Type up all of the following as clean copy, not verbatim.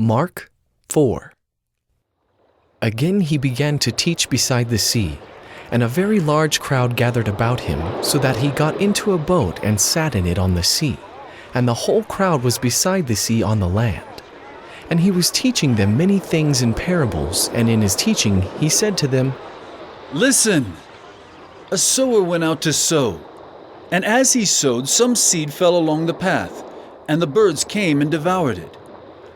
Mark 4. Again he began to teach beside the sea, and a very large crowd gathered about him, so that he got into a boat and sat in it on the sea, and the whole crowd was beside the sea on the land. And he was teaching them many things in parables, and in his teaching he said to them, "Listen! A sower went out to sow, and as he sowed, some seed fell along the path, and the birds came and devoured it.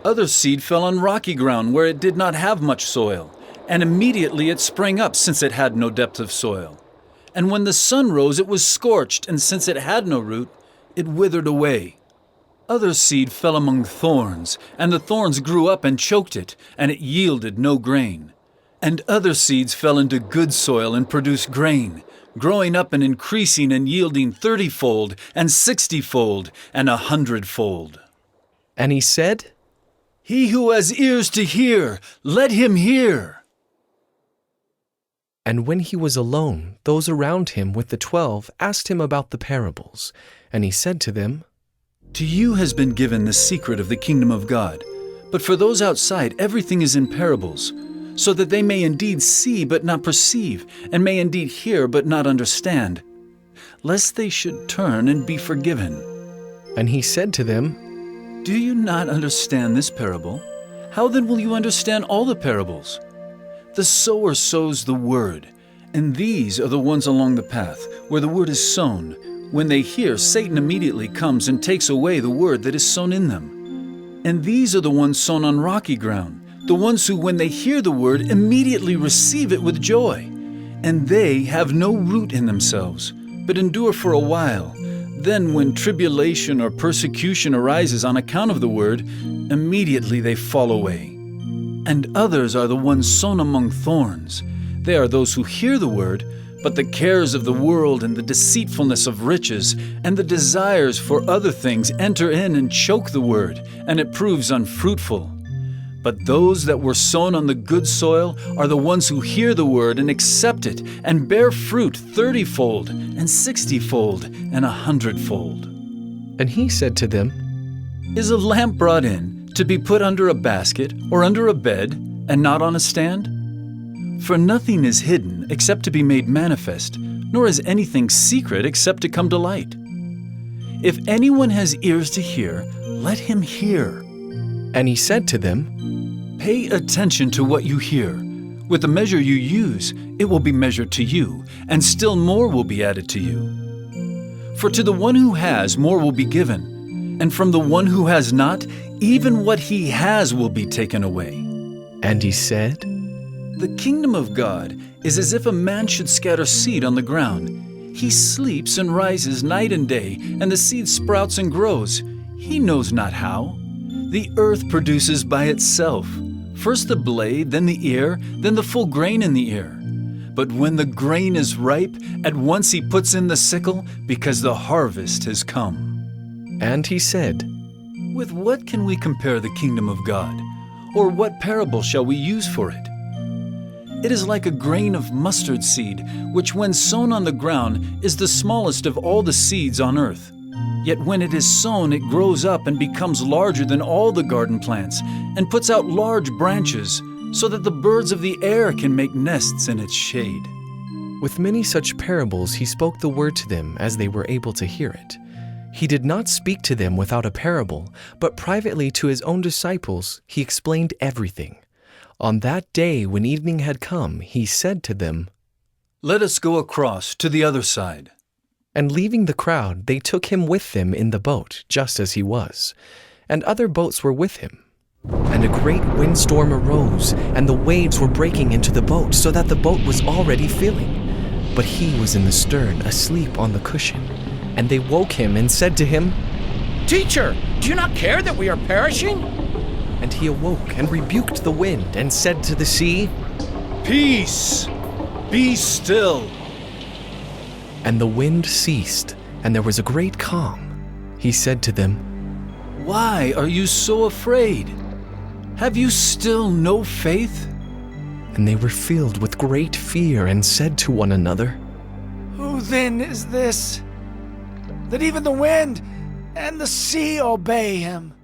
Other seed fell on rocky ground where it did not have much soil, and immediately it sprang up, since it had no depth of soil. And when the sun rose, it was scorched, and since it had no root, it withered away. Other seed fell among thorns, and the thorns grew up and choked it, and it yielded no grain. And other seeds fell into good soil and produced grain, growing up and increasing and yielding 30-fold, and 60-fold, and 100-fold. And he said, He who has ears to hear, let him hear." And when he was alone, those around him with the 12 asked him about the parables. And he said to them, "To you has been given the secret of the kingdom of God, but for those outside everything is in parables, so that they may indeed see but not perceive, and may indeed hear but not understand, lest they should turn and be forgiven." And he said to them, "Do you not understand this parable? How then will you understand all the parables? The sower sows the word, and these are the ones along the path, where the word is sown. When they hear, Satan immediately comes and takes away the word that is sown in them. And these are the ones sown on rocky ground, the ones who, when they hear the word, immediately receive it with joy. And they have no root in themselves, but endure for a while. Then when tribulation or persecution arises on account of the word, immediately they fall away. And others are the ones sown among thorns. They are those who hear the word, but the cares of the world and the deceitfulness of riches and the desires for other things enter in and choke the word, and it proves unfruitful. But those that were sown on the good soil are the ones who hear the word and accept it and bear fruit 30-fold and 60-fold and 100-fold. And he said to them, Is a lamp brought in to be put under a basket or under a bed and not on a stand? For nothing is hidden except to be made manifest, nor is anything secret except to come to light. If anyone has ears to hear, let him hear." And he said to them, "Pay attention to what you hear. With the measure you use, it will be measured to you, and still more will be added to you. For to the one who has, more will be given, and from the one who has not, even what he has will be taken away." And he said, "The kingdom of God is as if a man should scatter seed on the ground. He sleeps and rises night and day, and the seed sprouts and grows. He knows not how. The earth produces by itself, first the blade, then the ear, then the full grain in the ear. But when the grain is ripe, at once he puts in the sickle, because the harvest has come." And he said, "With what can we compare the kingdom of God? Or what parable shall we use for it? It is like a grain of mustard seed, which when sown on the ground is the smallest of all the seeds on earth. Yet when it is sown, it grows up and becomes larger than all the garden plants, and puts out large branches, so that the birds of the air can make nests in its shade." With many such parables he spoke the word to them as they were able to hear it. He did not speak to them without a parable, but privately to his own disciples he explained everything. On that day when evening had come, he said to them, "Let us go across to the other side." And leaving the crowd, they took him with them in the boat, just as he was. And other boats were with him. And a great windstorm arose, and the waves were breaking into the boat, so that the boat was already filling. But he was in the stern, asleep on the cushion. And they woke him and said to him, "Teacher, do you not care that we are perishing?" And he awoke and rebuked the wind and said to the sea, "Peace, be still." And the wind ceased, and there was a great calm. He said to them, "Why are you so afraid? Have you still no faith?" And they were filled with great fear and said to one another, "Who then is this, that even the wind and the sea obey him?"